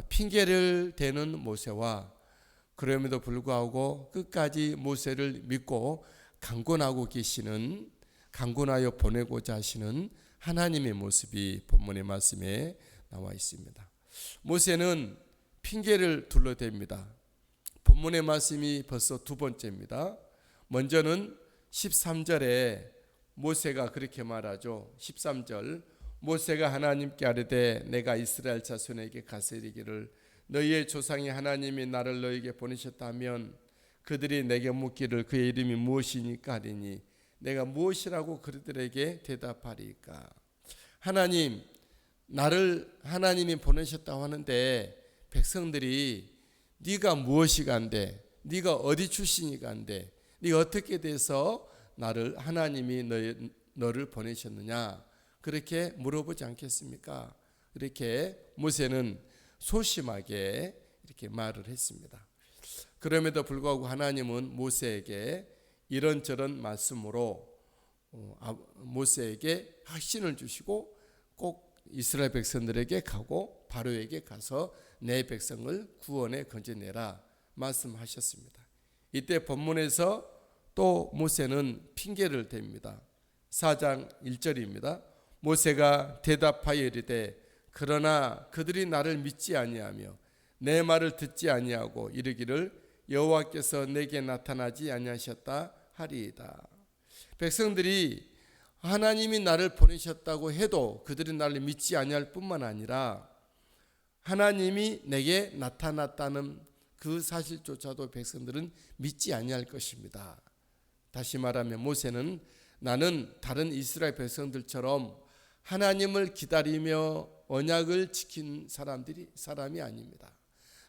핑계를 대는 모세와 그럼에도 불구하고 끝까지 모세를 믿고 강권하여 보내고자 하시는 하나님의 모습이 본문의 말씀에 나와 있습니다. 모세는 핑계를 둘러댑니다. 본문의 말씀이 벌써 두 번째입니다. 먼저는 13절에 모세가 그렇게 말하죠. 13절, 모세가 하나님께 아뢰되 내가 이스라엘 자손에게 가서 이르기를 너희의 조상이 하나님이 나를 너희에게 보내셨다면 그들이 내게 묻기를 그의 이름이 무엇이니까 하리니 내가 무엇이라고 그들에게 대답하리까. 하나님이 보내셨다고 하는데 백성들이 네가 무엇이간데, 네가 어디 출신이간데, 네가 어떻게 돼서 하나님이 너를 보내셨느냐 그렇게 물어보지 않겠습니까? 이렇게 모세는 소심하게 이렇게 말을 했습니다. 그럼에도 불구하고 하나님은 모세에게 이런저런 말씀으로 모세에게 확신을 주시고 꼭 이스라엘 백성들에게 가고 바로에게 가서 내 백성을 구원에 건져내라 말씀하셨습니다. 이때 본문에서 또 모세는 핑계를 댑니다. 4장 1절입니다. 모세가 대답하여 이르되 그러나 그들이 나를 믿지 아니하며 내 말을 듣지 아니하고 이르기를 여호와께서 내게 나타나지 아니하셨다 하리이다. 백성들이 하나님이 나를 보내셨다고 해도 그들이 나를 믿지 아니할 뿐만 아니라 하나님이 내게 나타났다는 그 사실조차도 백성들은 믿지 아니할 것입니다. 다시 말하면 모세는 나는 다른 이스라엘 백성들처럼 하나님을 기다리며 언약을 지킨 사람이 아닙니다.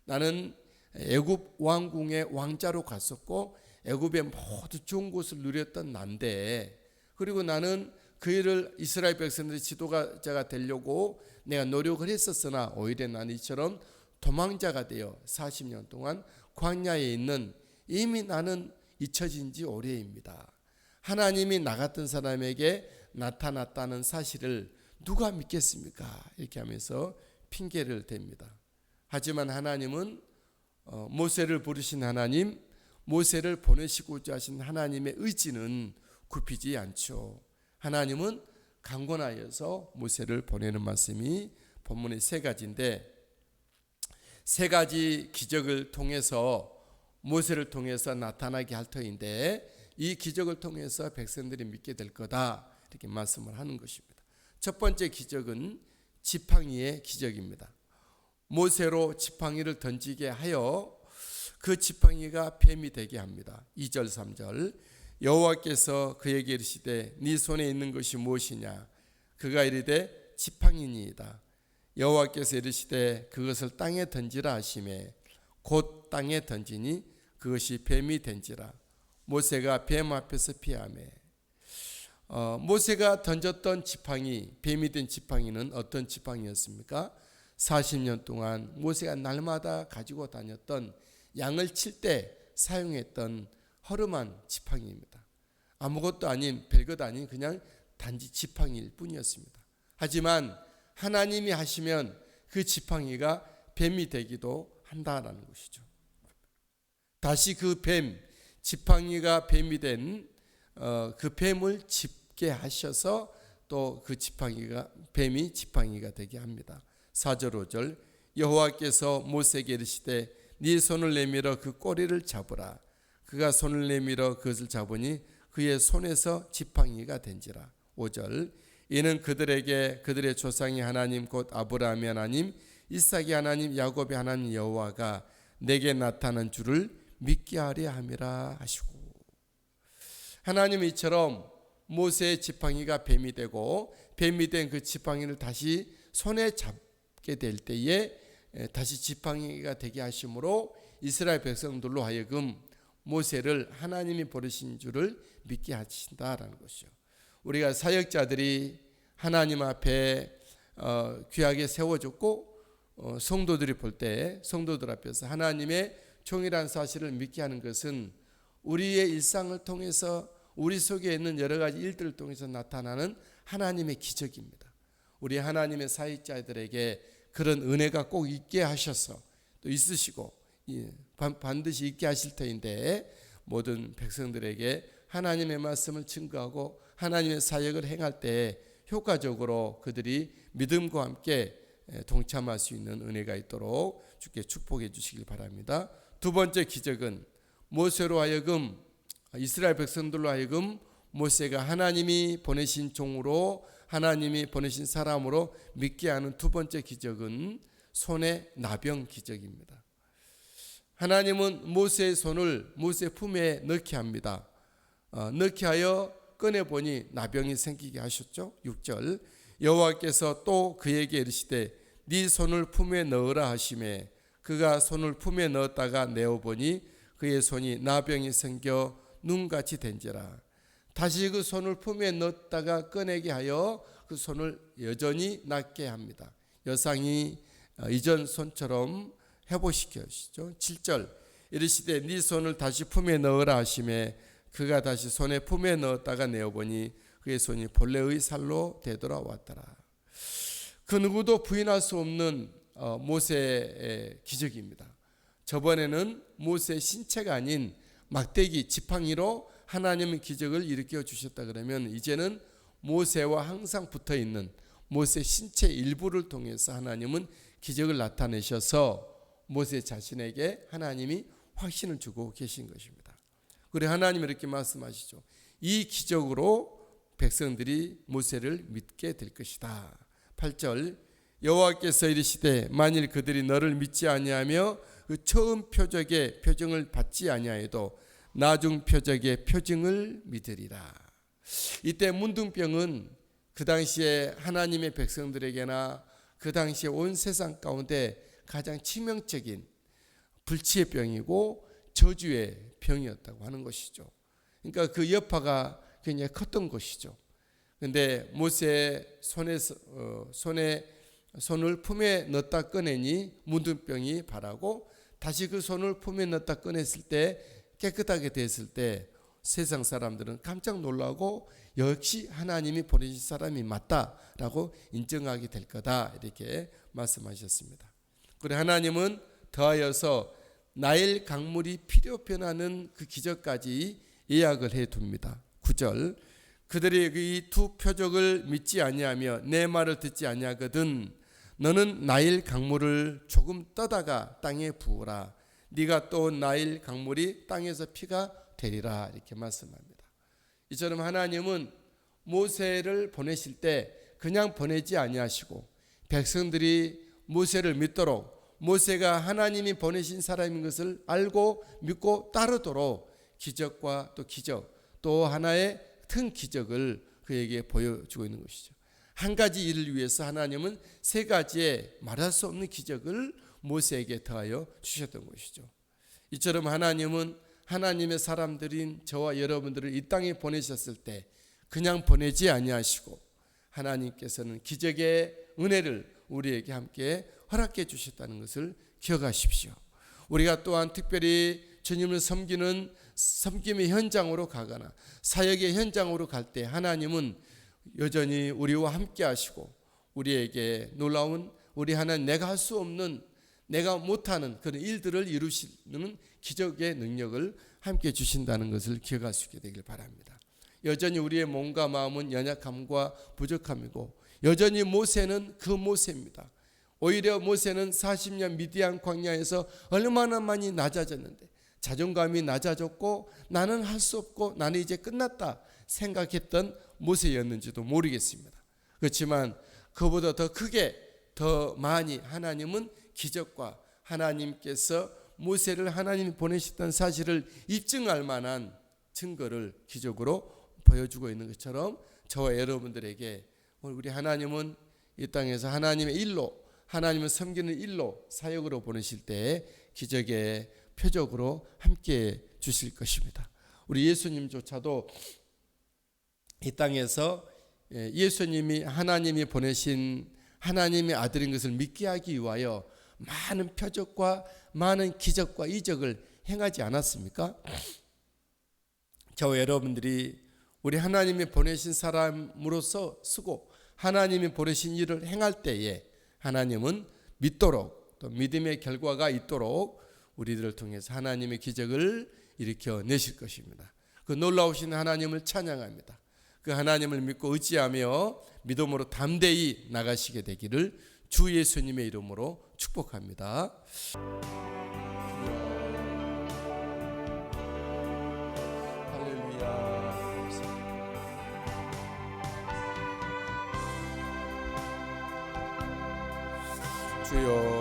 나는 애굽 왕궁의 왕자로 갔었고 애굽의 모두 좋은 곳을 누렸던 난데, 그리고 나는 그 일을 이스라엘 백성들의 지도자가 되려고 내가 노력을 했었으나 오히려 나는 이처럼 도망자가 되어 40년 동안 광야에 있는, 이미 나는 잊혀진 지 오래입니다. 하나님이 나 같은 사람에게 나타났다는 사실을 누가 믿겠습니까? 이렇게 하면서 핑계를 댑니다. 하지만 하나님은 모세를 부르신 하나님, 모세를 보내시고자 하신 하나님의 의지는 굽히지 않죠. 하나님은 강권하여서 모세를 보내는 말씀이 본문의 세 가지인데, 세 가지 기적을 통해서 모세를 통해서 나타나게 할 터인데 이 기적을 통해서 백성들이 믿게 될 거다 이렇게 말씀을 하는 것입니다. 첫 번째 기적은 지팡이의 기적입니다. 모세로 지팡이를 던지게 하여 그 지팡이가 뱀이 되게 합니다. 2절 3절 여호와께서 그에게 이르시되 네 손에 있는 것이 무엇이냐? 그가 이르되 지팡이니이다. 여호와께서 이르시되 그것을 땅에 던지라 하시매 곧 땅에 던지니 그것이 뱀이 된지라. 모세가 뱀 앞에서 피하매. 모세가 던졌던 지팡이, 뱀이 된 지팡이는 어떤 지팡이였습니까? 40년 동안 모세가 날마다 가지고 다녔던 양을 칠 때 사용했던 허름한 지팡이입니다. 아무것도 아닌, 별것 아닌 그냥 단지 지팡이일 뿐이었습니다. 하지만 하나님이 하시면 그 지팡이가 뱀이 되기도 한다라는 것이죠. 다시 그 지팡이가 뱀이 된 그 뱀을 집게 하셔서 또 그 뱀이 지팡이가 되게 합니다. 4절 5절 여호와께서 모세에게 이르시되 네 손을 내밀어 그 꼬리를 잡으라. 그가 손을 내밀어 그것을 잡으니 그의 손에서 지팡이가 된지라. 5절 이는 그들에게 그들의 조상의 하나님 곧 아브라함의 하나님 이삭의 하나님 야곱의 하나님 여호와가 내게 나타난 줄을 믿게 하려 함이라 하시고, 하나님이 이처럼 모세의 지팡이가 뱀이 되고 뱀이 된 그 지팡이를 다시 손에 잡게 될 때에 다시 지팡이가 되게 하심으로 이스라엘 백성들로 하여금 모세를 하나님이 보내신 줄을 믿게 하신다라는 것이죠. 우리가 사역자들이 하나님 앞에 귀하게 세워졌고 성도들이 볼 때 성도들 앞에서 하나님의 종이라는 사실을 믿게 하는 것은 우리의 일상을 통해서 우리 속에 있는 여러 가지 일들을 통해서 나타나는 하나님의 기적입니다. 우리 하나님의 사역자들에게 그런 은혜가 꼭 있게 하셔서 또 있으시고 반드시 있게 하실 터인데 모든 백성들에게 하나님의 말씀을 증거하고 하나님의 사역을 행할 때 효과적으로 그들이 믿음과 함께 동참할 수 있는 은혜가 있도록 주께 축복해 주시길 바랍니다. 두 번째 기적은 모세로 하여금 이스라엘 백성들로 하여금 모세가 하나님이 보내신 종으로 하나님이 보내신 사람으로 믿게 하는 두 번째 기적은 손의 나병 기적입니다. 하나님은 모세의 손을 모세 품에 넣게 합니다. 넣게 하여 꺼내보니 나병이 생기게 하셨죠. 6절 여호와께서 또 그에게 이르시되 네 손을 품에 넣으라 하시매 그가 손을 품에 넣었다가 내어보니 그의 손이 나병이 생겨 눈같이 된지라. 다시 그 손을 품에 넣었다가 꺼내게 하여 그 손을 여전히 낫게 합니다. 여상이 이전 손처럼 회복시켜 주시죠. 7절 이르시되 네 손을 다시 품에 넣으라 하시매 그가 다시 손에 품에 넣었다가 내어보니 그의 손이 본래의 살로 되돌아왔더라. 그 누구도 부인할 수 없는 모세의 기적입니다. 저번에는 모세의 신체가 아닌 막대기 지팡이로 하나님의 기적을 일으켜 주셨다 그러면 이제는 모세와 항상 붙어 있는 모세 신체 일부를 통해서 하나님은 기적을 나타내셔서 모세 자신에게 하나님이 확신을 주고 계신 것입니다. 그리고 하나님이 이렇게 말씀하시죠. 이 기적으로 백성들이 모세를 믿게 될 것이다. 8절 여호와께서 이르시되 만일 그들이 너를 믿지 아니하며 그 처음 표적의 표징을 받지 아니하여도 나중 표적의 표징을 믿으리라. 이때 문둥병은 그 당시에 하나님의 백성들에게나 그 당시에 온 세상 가운데 가장 치명적인 불치의 병이고 저주의 병이었다고 하는 것이죠. 그러니까 그 여파가 굉장히 컸던 것이죠. 그런데 모세의 손을 품에 넣었다 꺼내니 문둥병이 발하고 다시 그 손을 품에 넣었다 꺼냈을 때 깨끗하게 됐을 때 세상 사람들은 깜짝 놀라고 역시 하나님이 보내신 사람이 맞다라고 인정하게 될 거다 이렇게 말씀하셨습니다. 그리고 하나님은 더하여서 나일 강물이 피로 변하는 그 기적까지 예약을 해둡니다. 9절 그들이 이 두 표적을 믿지 아니하며 내 말을 듣지 아니하거든 너는 나일 강물을 조금 떠다가 땅에 부으라. 네가 또 나일 강물이 땅에서 피가 되리라 이렇게 말씀합니다. 이처럼 하나님은 모세를 보내실 때 그냥 보내지 아니하시고 백성들이 모세를 믿도록 모세가 하나님이 보내신 사람인 것을 알고 믿고 따르도록 기적과 또 기적 또 하나의 큰 기적을 그에게 보여주고 있는 것이죠. 한 가지 일을 위해서 하나님은 세 가지의 말할 수 없는 기적을 모세에게 더하여 주셨던 것이죠. 이처럼 하나님은 하나님의 사람들인 저와 여러분들을 이 땅에 보내셨을 때 그냥 보내지 아니하시고 하나님께서는 기적의 은혜를 우리에게 함께 허락해 주셨다는 것을 기억하십시오. 우리가 또한 특별히 주님을 섬기는 섬김의 현장으로 가거나 사역의 현장으로 갈 때 하나님은 여전히 우리와 함께 하시고 우리에게 놀라운 우리 하나님 내가 할 수 없는 내가 못하는 그런 일들을 이루시는 기적의 능력을 함께 주신다는 것을 기억할 수 있게 되길 바랍니다. 여전히 우리의 몸과 마음은 연약함과 부족함이고 여전히 모세는 그 모세입니다. 오히려 모세는 40년 미디안 광야에서 얼마나 많이 낮아졌는데 자존감이 낮아졌고 나는 할 수 없고 나는 이제 끝났다 생각했던 모세였는지도 모르겠습니다. 그렇지만 그보다 더 크게 더 많이 하나님은 기적과 하나님께서 모세를 하나님이 보내셨던 사실을 입증할 만한 증거를 기적으로 보여주고 있는 것처럼 저와 여러분들에게 우리 하나님은 이 땅에서 하나님의 일로 하나님을 섬기는 일로 사역으로 보내실 때 기적의 표적으로 함께 주실 것입니다. 우리 예수님조차도 이 땅에서 예수님이 하나님이 보내신 하나님의 아들인 것을 믿게 하기 위하여 많은 표적과 많은 기적과 이적을 행하지 않았습니까? 저와 여러분들이 우리 하나님이 보내신 사람으로서 쓰고 하나님이 보내신 일을 행할 때에 하나님은 믿도록 또 믿음의 결과가 있도록 우리들을 통해서 하나님의 기적을 일으켜 내실 것입니다. 그 놀라우신 하나님을 찬양합니다. 그 하나님을 믿고 의지하며 믿음으로 담대히 나가시게 되기를 주 예수님의 이름으로 축복합니다. 주여